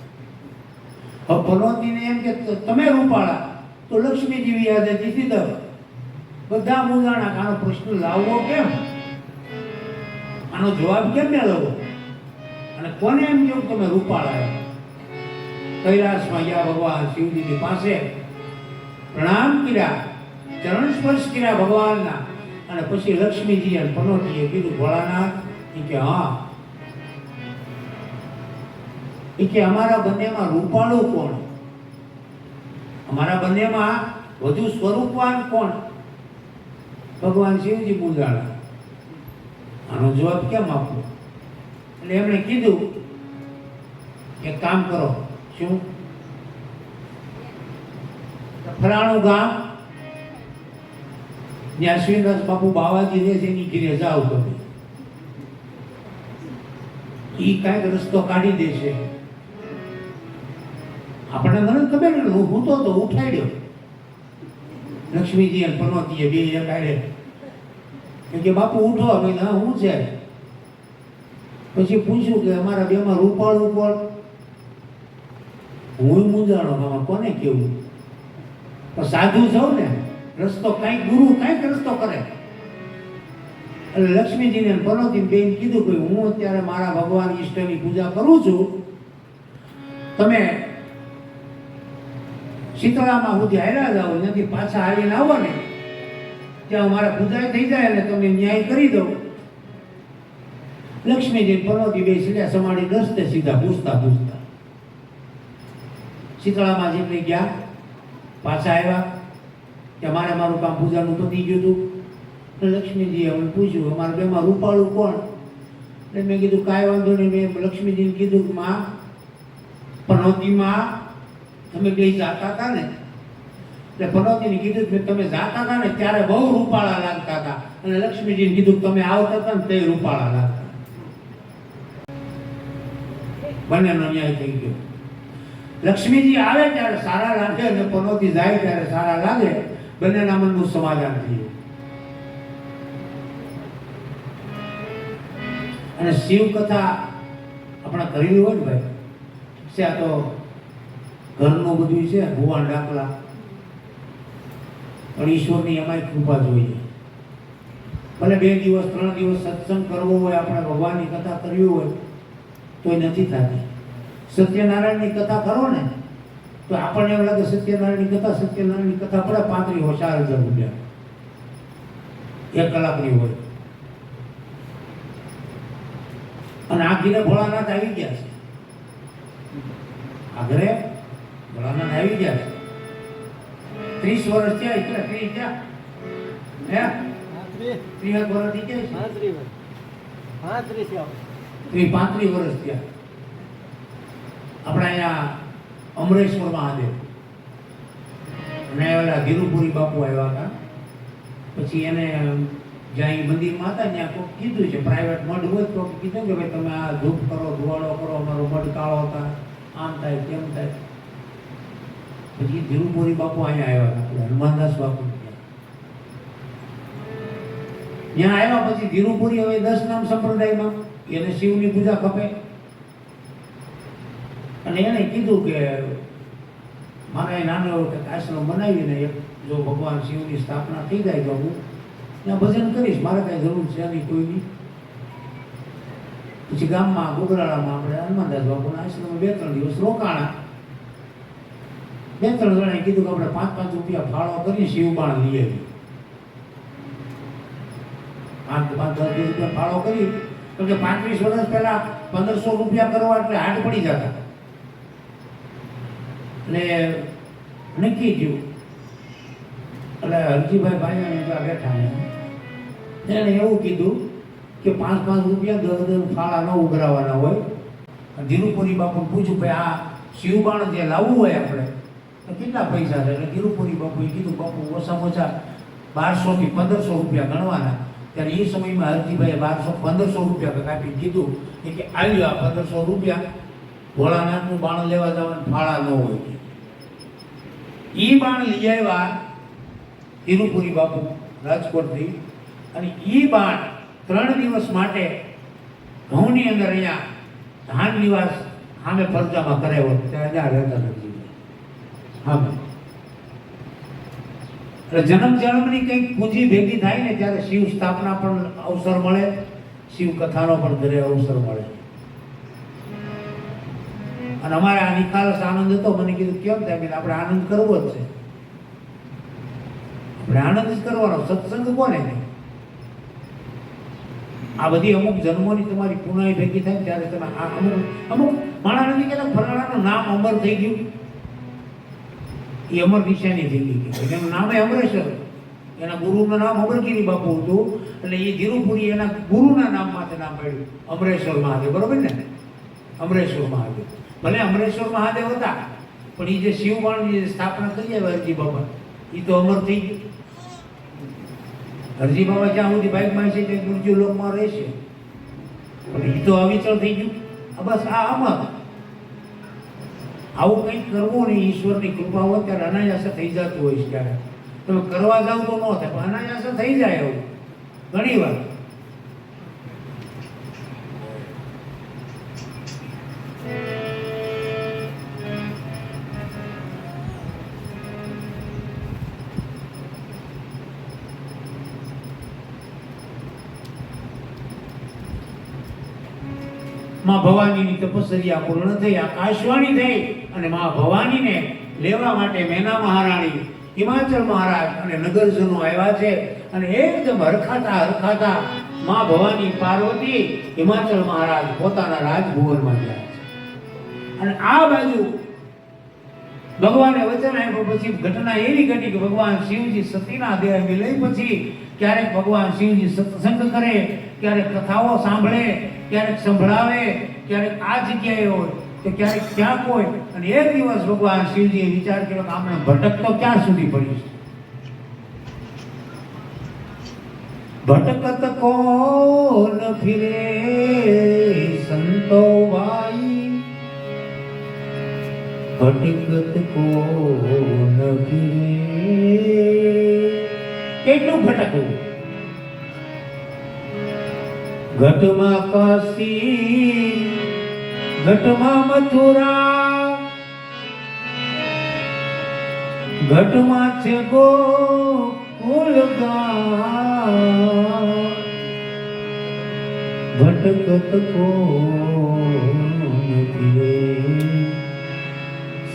હવે પનોતીને એમ કે તમે રૂપાળા તો લક્ષ્મીજી યાદ હતી દો. બધા મૂંઝાણા. આનો પ્રશ્ન લાવવો કેમ? આનો જવાબ કેમ મેળવવો? અને કોને એમ કેવું તમે રૂપાળા? કૈલાસમાં ગયા ભગવાન શિવજીની પાસે પ્રણામ કર્યા, ચરણ સ્પર્શ કર્યા ભગવાનના. અને પછી લક્ષ્મીજી અને પનોતીએ કીધું ભોળાનાથ, કે હા, કે અમારા બંનેમાં રૂપાળું કોણ? અમારા બંનેમાં વધુ સ્વરૂપવાન કોણ? ભગવાન શિવજી મૂંઝાણા. આનો જવાબ કેમ આપવો? એટલે એમણે કીધું એક કામ કરો. શું? ફલાણું ગામ જ્યાં શ્રીદાસ બાપુ બાવાજી રહે છે એની ઘીરે જાઓ તમે. ઈ કાંઈક રસ્તો કાઢી દેશે. આપણને મને ખબર ને, હું તો ઉઠાડ્યો. લક્ષ્મીજી અને પનોતીએ બે કાઢે કે બાપુ ઉઠો. અમે ના હું છે. પછી પૂછ્યું કે અમારા બેમાં રૂપાળું કોણ? હું મૂંઝાણો મામા કોને કેવું? પણ સાધુ છો ને, રસ્તો કાંઈક ગુરુ કાંઈક રસ્તો કરે. એટલે લક્ષ્મીજીને પનોતીને બેન કીધું કે હું અત્યારે મારા ભગવાન ઈષ્ટની પૂજા કરું છું, તમે શીતળામાં સુધી હાલ્યા જાઓ, ત્યાંથી પાછા આવીને આવો ને ત્યાં મારા પૂજા થઈ જાય એટલે તમને ન્યાય કરી દઉં. લક્ષ્મીજી પનોતી બે સીધા સમાડી દસતે સીધા પૂછતા પૂછતા શીતળામાં જેટલી ગયા, પાછા આવ્યા કે મારે મારું કામ પૂજાનું પતી ગયું હતું. લક્ષ્મીજીએ અમને પૂછ્યું અમારા બેમાં રૂપાળું કોણ? એટલે મેં કીધું કાંઈ વાંધો નહીં. મેં લક્ષ્મીજીને કીધું કે માં પનોતીમાં તમે બે જાતા હતા ને, એટલે પનોતીને કીધું કે તમે જાતા હતા ને ત્યારે બહુ રૂપાળા લાગતા હતા, અને લક્ષ્મીજીને કીધું કે તમે આવતા હતા ને તે રૂપાળા લાગતા. બંનેનો ન્યાય થઈ ગયો. લક્ષ્મીજી આવે ત્યારે સારા લાગે અને પનોતી જાય ત્યારે સારા લાગે. બંનેના મનનું સમાધાન થયું. અને શિવ કથા આપણે કરવી હોય ને ભાઈ, છે આ તો ઘરનું બધું છે, ભુવાન દાખલા, પણ ઈશ્વરની અમારી કૃપા જોઈએ. ભલે 2 દિવસ 3 દિવસ સત્સંગ કરવો હોય, આપણે ભગવાનની કથા કરવી હોય તોય નથી થતી. સત્યનારાયણની કથા કરો ને તો આપણને એવું લાગે સત્યનારાયણની કથા પડે 35,000 રૂપિયા 1 કલાકની હોય. અને આ ઘીરે ભોળાનાથ આવી ગયા છે. આઘરે ભોળાનાથ આવી ગયા છે. 30 વર્ષ થયા. એટલે 30 થયા હે 30 વર્ષ થઈ ગયા છે. 35 વર્ષ થયા. આપણે અહીંયા અમરેશ્વર મહાદેવ અને ઓલા ધીરુપુરી બાપુ આવ્યા હતા. પછી એને જ્યાં એ મંદિરમાં હતા ત્યાં કોઈ કીધું છે પ્રાઇવેટ મઢ હોય તો કીધું કે ભાઈ તમે આ ધૂપ કરો, ધુવાડો કરો, અમારો મઢ કાળો હતા, આમ થાય તેમ થાય. પછી ધીરુપુરી બાપુ અહીંયા આવ્યા હતા, હનુમાનદાસ બાપુ ત્યાં આવ્યા. પછી ધીરુપુરી હવે 10 નામ સંપ્રદાયમાં એને શિવની પૂજા ખપે, અને એને કીધું કે મારે નાનો એવો કંઈક આશ્રમ બનાવીને જો ભગવાન શિવની સ્થાપના થઈ જાય તો હું ત્યાં ભજન કરીશ, મારે કાંઈ જરૂર છે નહીં કોઈની. પછી ગામમાં ગોગરાળામાં આપણે હનુમાનદાસ બાપુના આશ્રમમાં 2-3 દિવસ રોકાણા. 2-3 જણાએ કીધું કે આપણે 5-5 રૂપિયા ફાળો કરી શિવબાણ લઈ આવી. 5-10 રૂપિયા ફાળો કરી, કેમ કે 35 વર્ષ પહેલા 1500 રૂપિયા કરવા એટલે હાથ પડી જતા. એટલે નક્કી થયું. એટલે હરજીભાઈ ભાઈ બેઠા એને એવું કીધું કે 5-5 રૂપિયા 10 ફાળા ન ઉઘરાવાના હોય. ધીરુપુરી બાપુને પૂછ્યું ભાઈ આ શિવબાણ જે લાવવું હોય આપણે તો કેટલા પૈસા છે? એટલે ધીરુપુરી બાપુએ કીધું બાપુ ઓછામાં ઓછા 1200 થી 1500 રૂપિયા ગણવાના. ત્યારે એ સમયમાં હરજીભાઈએ 1500 રૂપિયા કાપી કીધું કે આવ્યો આ 1500 રૂપિયા, ભોળાનાથનું બાણ લેવા જવાનું ફાળા ન હોય. એ બાણ લઈ આવ્યા ધીરુપુરી બાપુ રાજકોટથી, અને એ બાણ 3 દિવસ માટે ઘઉંની અંદર અહીંયા ધાન નિવાસ સામે ફરજામાં કરાવ્યો. ત્યાં રહેતા નથી. હા, એટલે જન્મની કંઈક પૂંજી ભેગી થાય ને ત્યારે શિવ સ્થાપના પણ અવસર મળે, શિવ કથાનો પણ ઘરે અવસર મળે. અને અમારે આ નિખાલસ આનંદ હતો. મને કીધું કેમ થાય? કે આપણે આનંદ કરવો જ છે, આપણે આનંદ જ કરવાનો. સત્સંગ કોને નહીં? આ બધી અમુક જન્મોની તમારી પુનાઈ ભેગી થાય ત્યારે તમે અમુક માણસ નથી કહેતા ફલાણાનું નામ અમર થઈ ગયું, એ અમર નિશાની થઈ ગઈ. એનું નામ અમરેશ્વર, એના ગુરુનું નામ અમરગીરી બાપુ હતું, એટલે એ ધીરુપુરી એના ગુરુના નામમાંથી નામ પડ્યું અમરેશ્વર મહાદેવ. બરોબર ને? અમરેશ્વર મહાદેવ. ભલે અમરેશ્વર મહાદેવ હતા, પણ એ જે શિવબાણની જે સ્થાપના કરી આવ્યા હરજી બાબા, એ તો અમર થઈ ગયું. હરજી બાબા જ્યાં સુધી બાઇકમાં છે તે ગુર્જુ લોકમાં રહેશે, પણ એ તો અવિચળ થઈ ગયું. બસ આ અમર. આવું કંઈક કરવું ને ઈશ્વરની કૃપા હોય ત્યારે અનાયાસે થઈ જતું હોય છે. ત્યારે તમે કરવા જાવ તો ન થાય, પણ અનાયાસે થઈ જાય એવું ઘણી વાર. માં ભવાનીની તપસ્યા પૂર્ણ થઈ, આકાશવાણી થઈ, અને માં ભવાનીને લેવા માટે મેના મહારાણી, હિમાચલ મહારાજ અને નગરજનો આવ્યા છે. અને એકદમ હરખાતા માં ભવાની પાર્વતી હિમાચલ મહારાજ પોતાના રાજભુવનમાં ગયા છે. અને આ બાજુ ભગવાને વચન આપ્યું પછી ઘટના એવી ઘટી કે ભગવાન શિવજી સતીના દેહ વિલય પછી ક્યારેક ભગવાન શિવજી સત્સંગ કરે, ક્યારેક કથાઓ સાંભળે, ક્યારેક સંભળાવે, ક્યારેક આ જગ્યાએ હોય તો ક્યારેક ક્યાંક હોય. અને એક દિવસ ભગવાન શિવજીએ વિચાર કર્યો કે આપણે ભટકતો ક્યાં સુધી પડીશું. ભટકત કોન ફિરે સંતો ભાઈ, ભટકત કોન ફિરે. કેટલું ભટકવું. ઘટમાં કાશી, ઘટમાં મથુરા, ઘટમાં છે ગોકુલ ગામ. ભટકત કોન ફિરે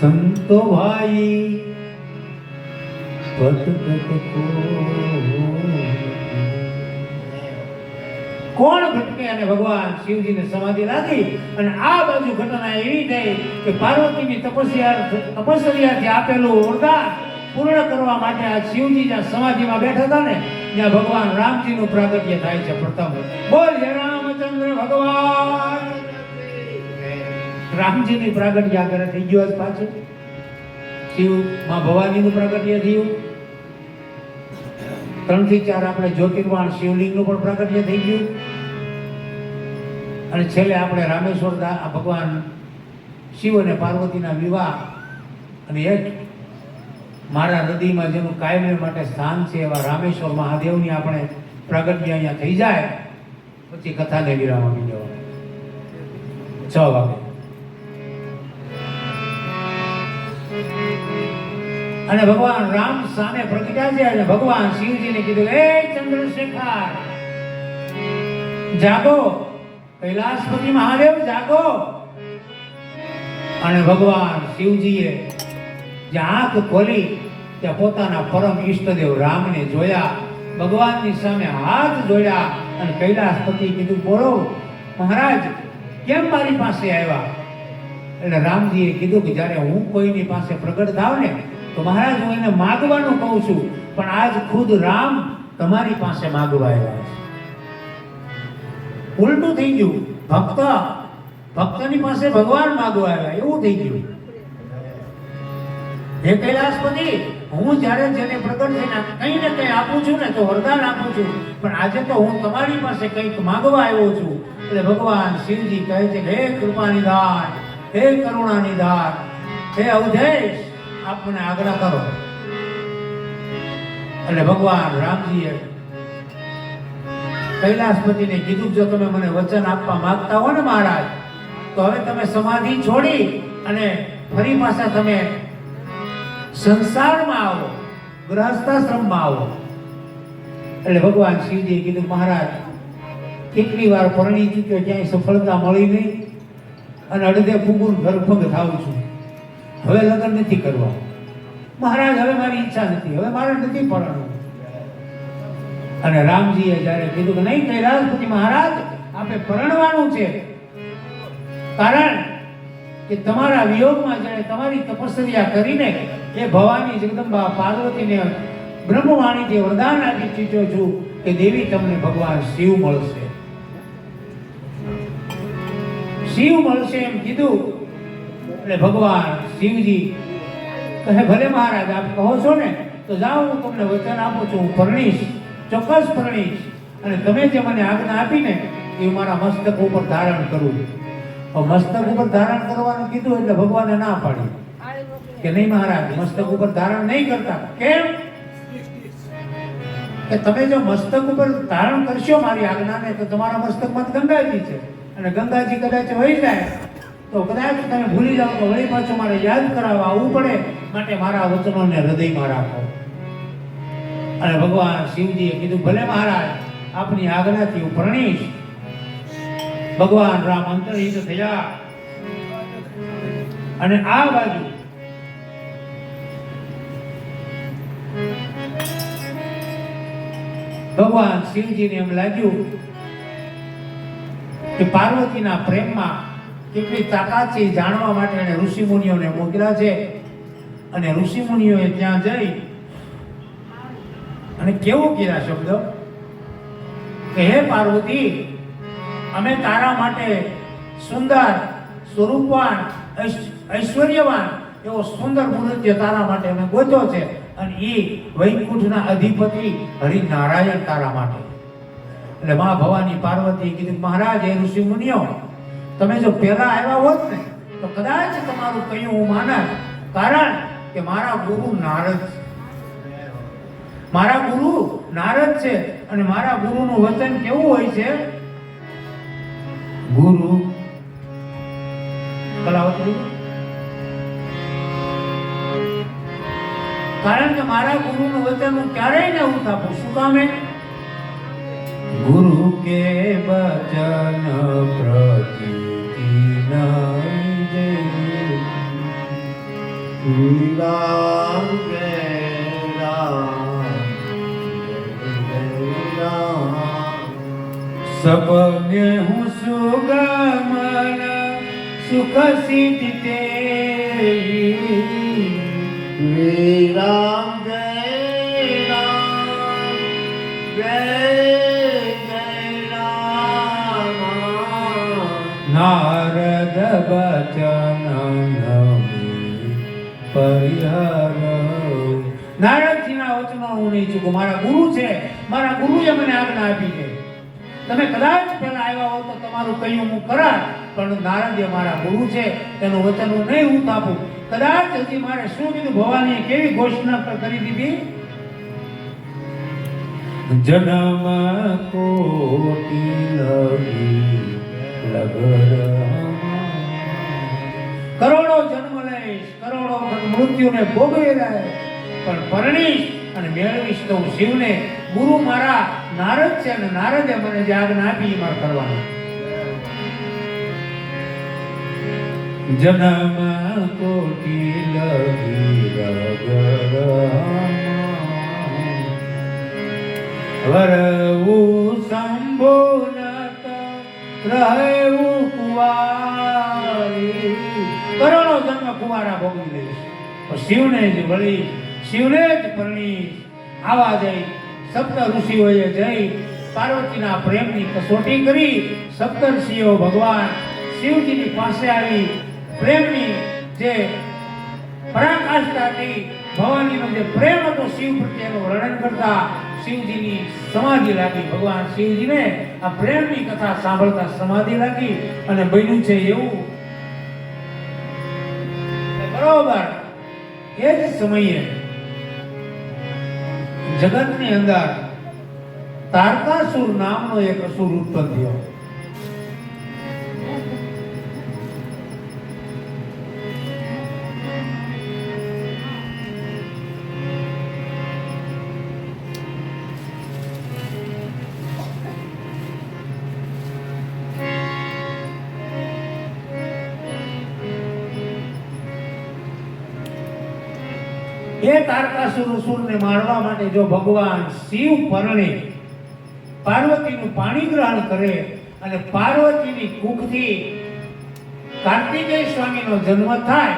સંતો ભાઈ, ભટકત કોણ ભટકે. અને ભગવાન શિવજીને સમાધિ લાગી. અને આ બાજુ ઘટના એવી થઈ કે પાર્વતીની તપસ્યાથી આપેલું વરદાન પૂર્ણ કરવા માટે આ શિવજી જ્યાં સમાધિમાં બેઠા હતા ને ત્યાં ભગવાન રામજીનું પ્રાગટ્ય થાય છે. પ્રથમ બોલ જય રામચંદ્ર ભગવાન. રામજીની પ્રાગટ્ય આગળ થઈ ગયો જ પાછું. શિવ માં ભવાનીનું પ્રાગટ્ય થયું. 3 થી 4 આપણે જ્યોતિર્વાણ શિવલિંગનું પણ પ્રાગટ્ય થઈ ગયું. અને છેલ્લે આપણે રામેશ્વર ભગવાન શિવ અને પાર્વતીના વિવાહ અને એક મારા હૃદયમાં જેનું કાયમ માટે સ્થાન છે એવા રામેશ્વર મહાદેવની આપણે પ્રાગટ્ય અહીંયા થઈ જાય પછી કથાને વિરામ આપી દેવાનો 6 વાગે. અને ભગવાન રામ સામે પ્રગટ્યા છે. અને ભગવાન શિવજીને કીધું, એ ચંદ્રશેખર જાગો, કૈલાસપતિ મહાદેવ જાગો. અને ભગવાન શિવજીએ જ્યાં આંખ ખોલી ત્યાં પોતાના પરમ ઈષ્ટદેવ રામને જોયા. ભગવાનની સામે હાથ જોડ્યા અને કૈલાસપતિ કીધું, બોલો મહારાજ કેમ મારી પાસે આવ્યા. એટલે રામજીએ કીધું કે જ્યારે હું કોઈની પાસે પ્રગટ થાવ ને તો મહારાજ હું એને માગવાનું કહું છું, પણ આજ ખુદ રામ તમારી પાસે માગવા આવ્યા છે. ઉલટું થઈ ગયું. ભક્તની પાસે ભગવાન માગવા આવ્યા એવું થઈ ગયું. હે કૈલાસપતિ, હું જ્યારે જેને પ્રગટ થઈને કંઈ ને કંઈ આપું છું ને તો વરદાન આપું છું, પણ આજે તો હું તમારી પાસે કંઈક માગવા આવ્યો છું. એટલે ભગવાન શિવજી કહે છે, હે કૃપાનિધાન, હે કરુણાનિધાન, હે અવધેશ, આપ મને આજ્ઞા કરો. એટલે ભગવાન રામજીએ કૈલાસપતિને કીધું, જો તમે મને વચન આપવા માંગતા હો ને મહારાજ, તો હવે તમે સમાધિ છોડી અને ફરી પાછા તમે સંસારમાં આવો, ગૃહસ્થાશ્રમમાં આવો. એટલે ભગવાન શિવજીએ કીધું, મહારાજ કેટલી વાર પરણી ચૂક્યો, ક્યાંય સફળતા મળી નહીં અને અડધે ફૂગુર ઘરભંગ થાઉં છું, હવે લગ્ન નથી કરવા. મહારાજ હવે મારી ઈચ્છા નથી, હવે મારે નથી પરણવું. અને રામજીએ જ્યારે કીધું કે નહીં કૈલાસપતિ મહારાજ, આપણે પરણવાનું છે, કારણ કે તમારા વિયોગમાં જેણે તમારી તપસ્યા કરીને એ ભવાની જગદંબા પાર્વતીને બ્રહ્મવાણીથી વરદાન આપી ચૂક્યો છું કે દેવી તમને ભગવાન શિવ મળશે. શિવ મળશે એમ કીધું. એટલે ભગવાન શિવજી કહે, ભલે મહારાજ આપ કહો છો ને તો જાઓ, હું તમને વચન આપું છું, હું પરણીશ, ચોક્કસ પરણીશ. અને તમે જે મને આજ્ઞા આપીને એ મારા મસ્તક ઉપર ધારણ કરું. મસ્તક ઉપર ધારણ કરવાનું કીધું એટલે ભગવાને ના પાડી કે નહીં મહારાજ મસ્તક ઉપર ધારણ નહીં કરતા. કેમ કે તમે જો મસ્તક ઉપર ધારણ કરશો મારી આજ્ઞાને તો તમારા મસ્તકમાં ગંગાજી છે, અને ગંગાજી કદાચ વહી જાય તો કદાચ તમે ભૂલી જાઓ તો વળી પાછું મારે યાદ કરાવવા આવવું પડે, માટે મારા વચનોને હૃદયમાં રાખો. અને ભગવાન શિવજીએ કીધું, ભલે મહારાજ આપની આજ્ઞાથી હું પરણીશ. ભગવાન રામ અંતર્હિત થયા અને આ બાજુ ભગવાન શિવજીને એમ લાગ્યું કે પાર્વતીના પ્રેમમાં કેટલી તાકાત છે જાણવા માટે એને ઋષિમુનિઓને મોકલ્યા છે. અને ઋષિમુનિઓએ ત્યાં જઈ અને કેવું કીધા શબ્દ કે હે પાર્વતી, અમે તારા માટે સુંદર, સ્વરૂપવાન, ઐશ્વર્યવાન એવો સુંદર મૂર્તિ તારા માટે અમે ગોત્યો છે. અને એ વૈકુંઠના અધિપતિ હરિનારાયણ તારા માટે. એટલે મા ભવાની પાર્વતી કીધું, મહારાજ એ ઋષિ મુનિઓ, તમે જો પહેલા આવ્યા હોત ને તો કદાચ તમારું કહ્યું હું માનત. કારણ કે મારા ગુરુ નારદ છે. મારા ગુરુ નારદ છે અને મારા ગુરુનું વચન કેવું હોય છે? ગુરુ કલાવતી. કારણ કે મારા ગુરુનું વચન હું ક્યારેય ન ઉઠાપું. શું કામે? ગુરુ કે વચન પ્રતિ રામ જય રામ સબને હું સુગમન સુખ સિદ્ધ તેરી રામ જય રામ જય જય રામ નારદ બચન પરિહર. નારદજીના વચનો હું નહીં ચૂકું. મારા ગુરુ છે, મારા ગુરુએ મને આજ્ઞા આપી છે. તમે કદાચ પહેલા આવ્યા હો તો તમારું કહ્યું હું કરા, પણ નારદ મારા ગુરુ છે, તેનું વચન હું નહીં ઉતાપું. કદાચ હજી મારે શું કીધું? ભવાનીએ કેવી ઘોષણા કરી દીધી? જન્મ કોટી લગી લગર, કરોડો જન્મ લઈશ, કરોડો વખત મૃત્યુને ભોગવી રહે, પણ પરણીશ અને મેળવીશ તો હું શિવને. ગુરુ મારા નારદ છે અને નારદે મને જે આજ્ઞા આપી એ મારે કરવાનું. જન્મ કોટી લગી વરવું સંભોનત રહેવું કુંવારી. કરોડો જન્મ કુંવારા ભોગવી લઈશ, શિવને જ વળી, શિવને જ પરણીશ. આવા જઈ સપ્ત ઋષિઓએ જઈ પાર્વતીના પ્રેમની કસોટી કરી. સપ્તર્ષિઓ ભગવાન શિવજીની પાસે આવી પ્રેમની જે પરાકાષ્ઠા હતી, ભવાનીનો જે પ્રેમ હતો શિવ પ્રત્યેનું વર્ણન કરતા શિવજીની સમાધિ લાગી. ભગવાન શિવજીને આ પ્રેમની કથા સાંભળતા સમાધિ લાગી અને બન્યું છે એવું. બરોબર એ જ સમયે જગતની અંદર તારકાસુર નામનો એક અસુર ઉત્પન્ન થયો. એ તારકાસુર અસુરને મારવા માટે જો ભગવાન શિવ પરણે પાર્વતીનું પાણી ગ્રહણ કરે અને પાર્વતીની કુખથી કાર્તિકેય સ્વામીનો જન્મ થાય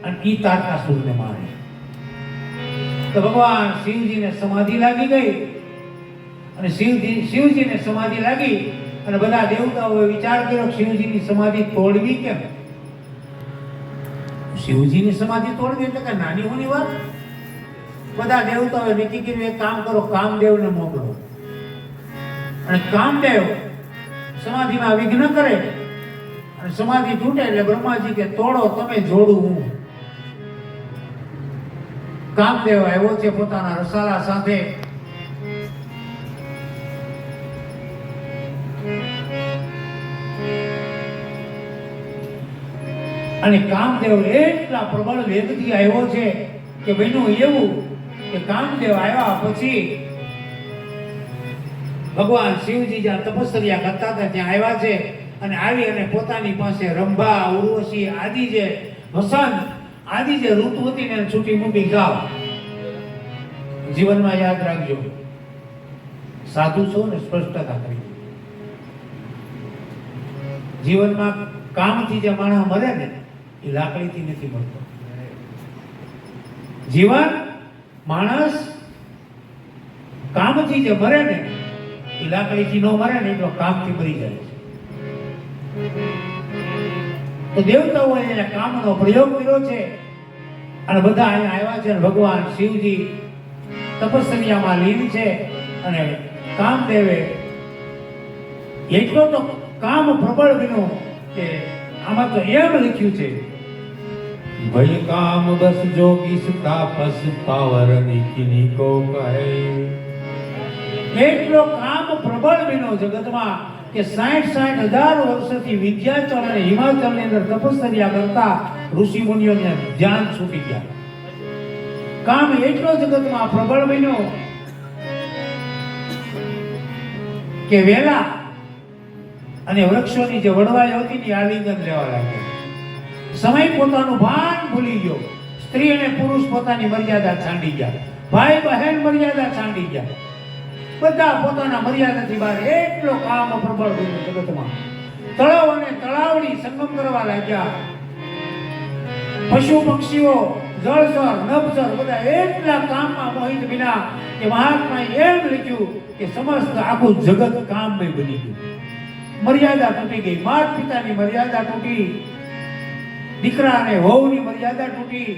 અને ઈ તારકાસુરને મારે, તો ભગવાન શિવજીને સમાધિ લાગી ગઈ. અને શિવજીને સમાધિ લાગી અને બધા દેવતાઓએ વિચાર કર્યો શિવજીની સમાધિ તોડવી કેમ? શિવજીની સમાધિ તોડવી એટલે કે નાની હોની વાત. બધા દેવતાઓએ નક્કી કર્યું એક કામ કરો, કામદેવને મોકલો અને કામદેવ સમાધિમાં વિઘ્ન કરે અને સમાધિ તૂટે એટલે બ્રહ્માજી કે તોડો તમે, જોડું હું. કામદેવ આવ્યો છે પોતાના રસાલા સાથે. અને કામદેવ એટલા પ્રબળ વેગથી આવ્યો છે કે બન્યું એવું કે કામદેવ આવ્યા પછી ભગવાન શિવજી જ્યાં તપસ્યા કરતા હતા ત્યાં આવ્યા છે. અને આવી અને પોતાની પાસે રંભા, ઉર્વશી આદિ જે વસંત આદિ જે ઋતુ હતી ને છૂટી મૂટી ગાવ જીવનમાં યાદ રાખજો, સાધુ છો ને સ્પષ્ટતા કરી. જીવનમાં કામથી જે માણસ મરે ને એ લાકડીથી નથી મળતો. જીવન માણસ કામથી જે મરે ને એ લાકડીથી ન મરે ને એટલો કામથી મરી જાય છે. તો દેવતાઓએ અહીંયા કામનો પ્રયોગ કર્યો છે અને બધા અહીંયા આવ્યા છે. ભગવાન શિવજી તપસ્યામાં લીન છે અને કામદેવે એટલો તો કામ પ્રબળ બન્યો કે આમાં તો એમ લખ્યું છે, ભય કામ બસ જોગી તાપસ પાવર નિકિની કો કહે. એટલો કામ પ્રબળ બન્યો જગતમાં કે 60,000 વર્ષથી વિંધ્યાચલ અને હિમાચલની અંદર તપસ્યા કરતા ઋષિ મુનિઓને ધ્યાન છૂટી ગયા. કામ એટલો જગતમાં પ્રબળ બન્યો કે વેલા અને વૃક્ષોની જે વડવાઈ હતી ને આલિંગન લેવા લાગ્યા. સમય પોતાનું ભાન ભૂલી ગયો. સ્ત્રી અને પુરુષ પોતાની મર્યાદા છાંડી ગયા. ભાઈ બહેન મર્યાદા છાંડી ગયા. બધા પોતાના મર્યાદાથી બહાર. એટલો કામ પ્રબળ બન્યો જગતમાં. તળાવ અને તળાવડી સંગમ કરવા લાગ્યા. પશુ પક્ષીઓ જળચર નભચર બધા એટલા કામમાં મોહિત બન્યા કે મહાત્માએ એમ લખ્યું કે સમસ્ત આખું જગત કામમય બની ગયું. મર્યાદા તૂટી ગઈ. માતા પિતાની મર્યાદા તૂટી, દીકરા અને વહુની મર્યાદા તૂટી,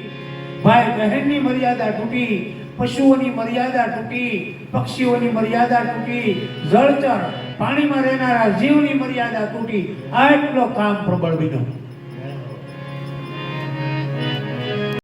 ભાઈ બહેનની મર્યાદા તૂટી, પશુઓની મર્યાદા તૂટી, પક્ષીઓની મર્યાદા તૂટી, જળચર પાણીમાં રહેનારા જીવની મર્યાદા તૂટી. આટલો કામ પ્રબળ બન્યો.